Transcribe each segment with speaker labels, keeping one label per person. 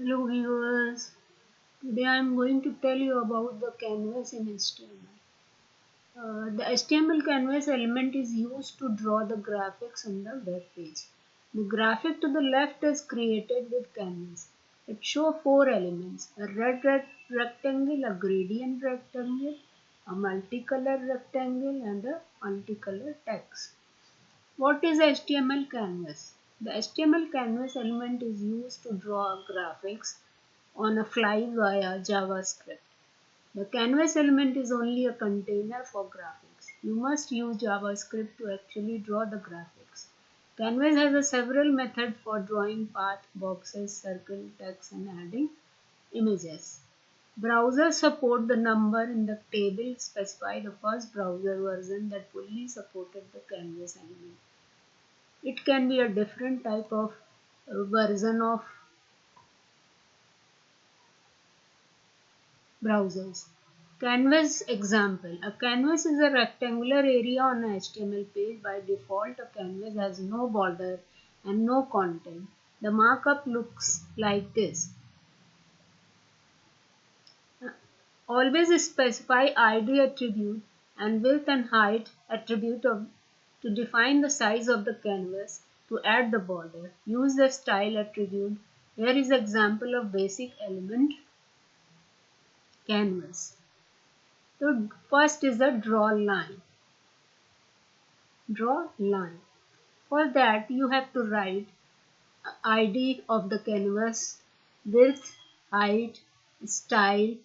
Speaker 1: Hello viewers, today I am going to tell you about the canvas in HTML. The HTML canvas element is used to draw the graphics on the web page. The graphic to the left is created with canvas. It shows four elements: a red rectangle, a gradient rectangle, a multicolor rectangle and a multicolor text. What is HTML canvas? The HTML canvas element is used to draw graphics on a fly via JavaScript. The canvas element is only a container for graphics. You must use JavaScript to actually draw the graphics. Canvas has a several methods for drawing path, boxes, circle, text and adding images. Browsers support the number in the table specify the first browser version that fully supported the canvas element. It can be a different type of version of browsers. Canvas example. A canvas is a rectangular area on a HTML page. By default, a canvas has no border and no content. The markup looks like this. Always specify ID attribute and width and height attribute to define the size of the canvas. To add the border, use the style attribute. Here is example of basic element canvas. So first is the draw line. Draw line. For that you have to write ID of the canvas, width, height, style.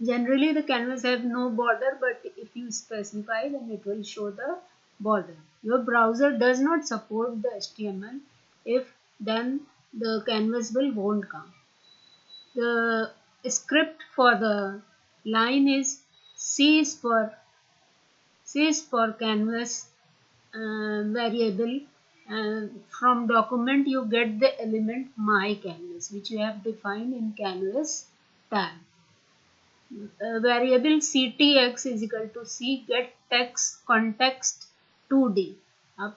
Speaker 1: Generally the canvas have no border, but if you specify then it will show the border. Your browser does not support the HTML. If then the canvas won't come. The script for the line is C is for canvas variable. From document you get the element my canvas which you have defined in canvas tab. Variable ctx is equal to c get text context 2D.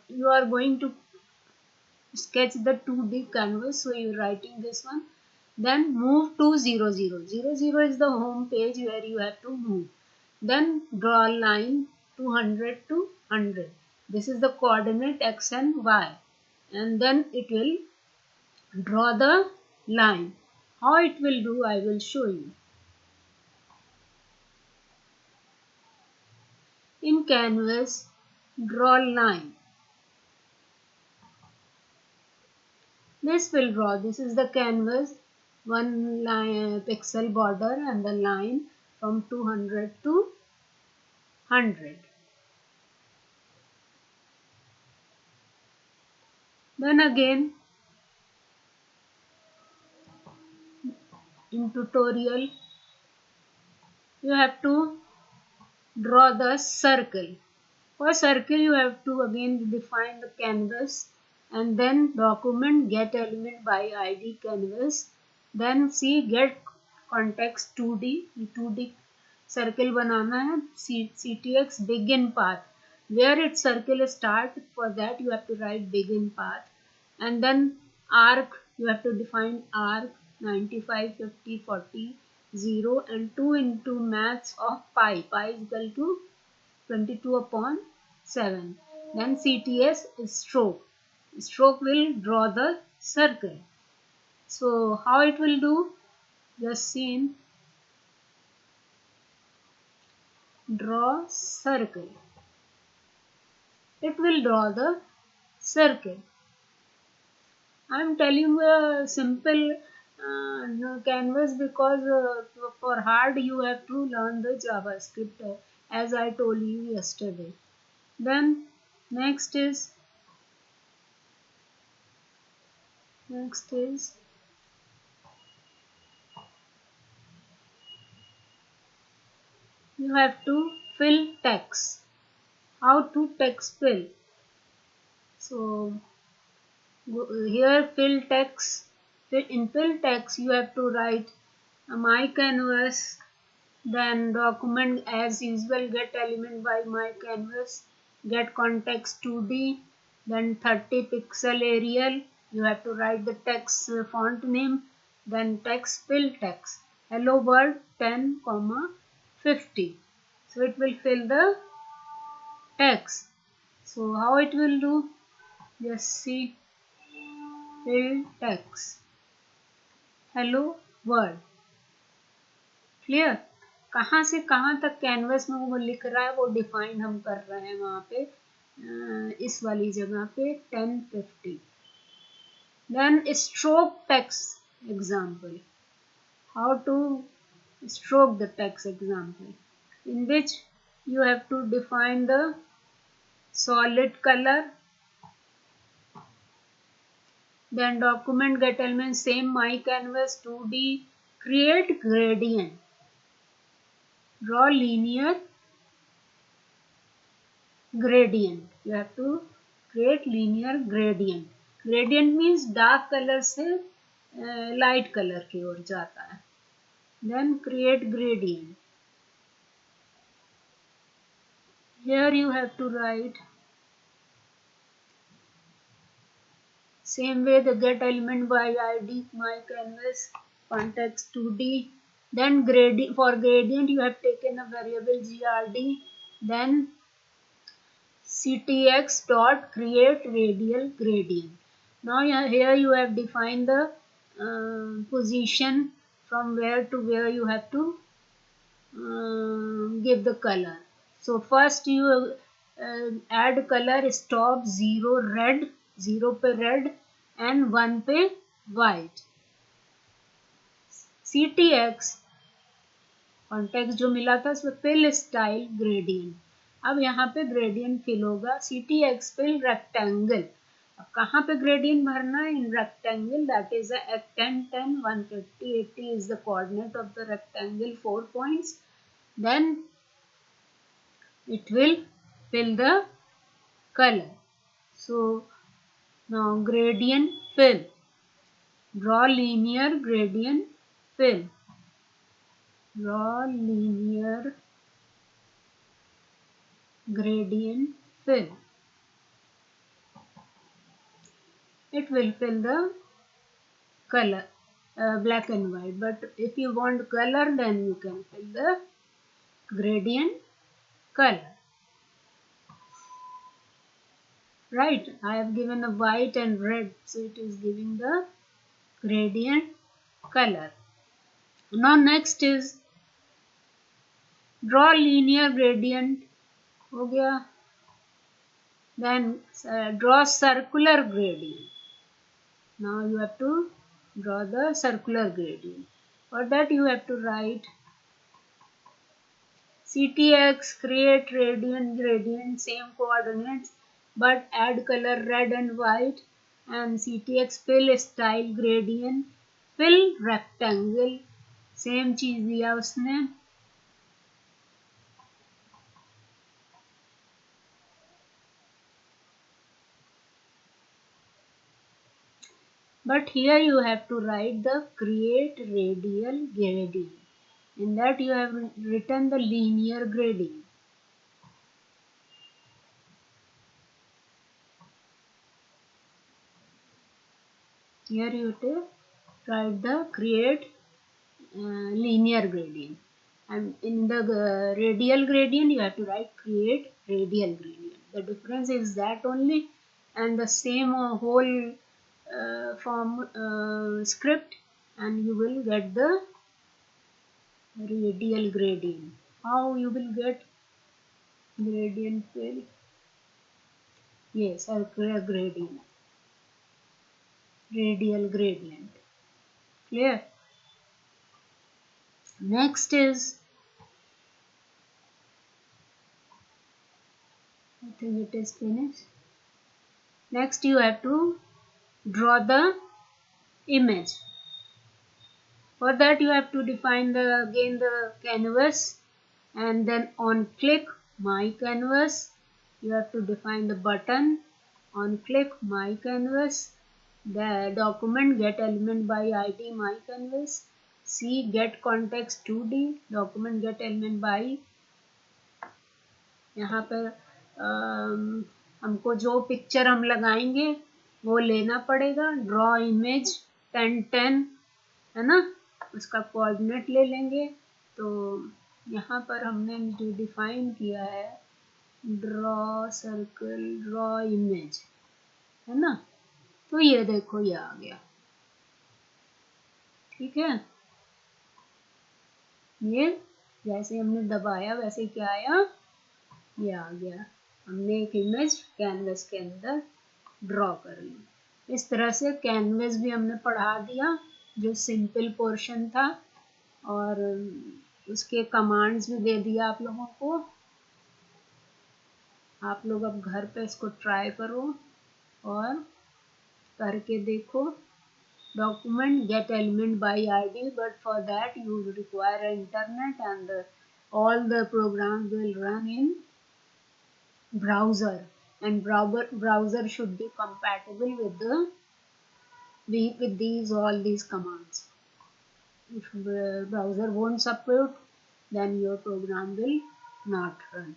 Speaker 1: You are going to sketch the 2D canvas, so you are writing this one. Then move to 0, 0. 0, 0 is the home page where you have to move. Then draw a line 200 to 100. This is the coordinate x and y. And then it will draw the line. How it will do, I will show you. In canvas, draw line. This will draw. This is the canvas. One line, pixel border and the line from 200 to 100. Then again in tutorial you have to draw the circle. For circle you have to again define the canvas and then document get element by id canvas. Then see get context 2D. 2D circle बनाना है. ctx begin path. Where its circle start, for that you have to write begin path. And then arc, you have to define arc 95, 50, 40, 0 and 2 into maths of pi. Pi is equal to 22 upon 7. Then CTS is stroke. Stroke will draw the circle. So how it will do? Just see draw circle. It will draw the circle. I am telling a simple canvas because for hard you have to learn the JavaScript as I told you yesterday. Then next is you have to fill text. How to text fill? So here fill text. In fill text you have to write my canvas. Then document as usual get element by my canvas, get context 2D, then 30 pixel Arial. You have to write the text font name then text, fill text, hello world 10, 50. So it will fill the text. So how it will do? Just see, fill text, hello world. Clear? कहाँ से कहाँ तक canvas में वो लिख रहा है वो डिफाइन हम कर रहे हैं वहाँ पे, इस वाली जगह पे 1050. Then stroke text example. How to stroke the text example, in which you have to define the solid color, then document get element, same my canvas 2D, create gradient, draw linear gradient. You have to create linear gradient. Gradient means dark color से light color की ओर जाता है. Then create gradient. Here you have to write same way the get element by id my canvas context 2D. Then gradient, for gradient you have taken a variable grd, then ctx dot create radial gradient. Now here you have defined the position from where to where you have to give the color. So first you add color, stop 0 red, 0 पे red and 1 पे white. ctx context जो मिला था उसमें fill style gradient. अब यहाँ पे gradient fill होगा. ctx fill rectangle. अब कहाँ पे ग्रेडियंट भरना है? In rectangle, that is 10 10 150 80 is the coordinate of the rectangle, 4 points. Then it will fill the color. So now gradient fill, draw linear gradient fill, draw linear gradient fill. It will fill the color, black and white, but if you want color then you can fill the gradient color. Right, I have given a white and red, so it is giving the gradient color. Now next is draw linear gradient. हो गया. Then draw circular gradient. Now you have to draw the circular gradient. For that you have to write ctx create radiant gradient, same coordinates but add color red and white, and ctx fill style gradient fill rectangle, same चीज दिया उसने. But here you have to write the create radial gradient. In that you have written the linear gradient. Here you have to write the create linear gradient, and in the radial gradient you have to write create radial gradient. The difference is that only, and the same whole form script, and you will get the radial gradient. How you will get gradient fill? Yes, circular gradient, radial gradient. Clear? Next is, I think it is finished. Next you have to draw the image. For that you have to define again the canvas, and then on click my canvas you have to define the button. On click my canvas, the document get element by id my canvas, C get context 2D, document get element by, यहाँ पर हमको जो picture हम लगाएंगे वो लेना पड़ेगा. Draw image 10 10 है ना, उसका कोऑर्डिनेट ले लेंगे। तो यहाँ पर हमने जो डिफाइन किया है ड्रॉ सर्कल ड्रॉ इमेज, है ना, तो ये देखो ये आ गया, ठीक है। ये जैसे हमने दबाया वैसे क्या आया, ये आ गया, हमने एक इमेज कैनवस के अंदर ड्रॉ कर ली। इस तरह से कैनवस भी हमने पढ़ा दिया, जो सिंपल पोर्शन था, और उसके कमांड्स भी दे दिया आप लोगों को। आप लोग अब घर पे इसको ट्राई करो और करके देखो। Document get element by ID, but for that you require internet, and all the programs will run in browser, and browser should be compatible with these all these commands. If the browser won't support, then your program will not run.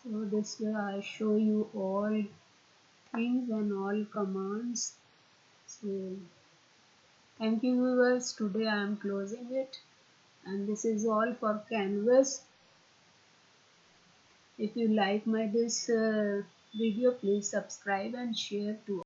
Speaker 1: So this way I show you all things and all commands. So thank you viewers, today I am closing it, and this is all for Canvas. If you like my this video, please subscribe and share to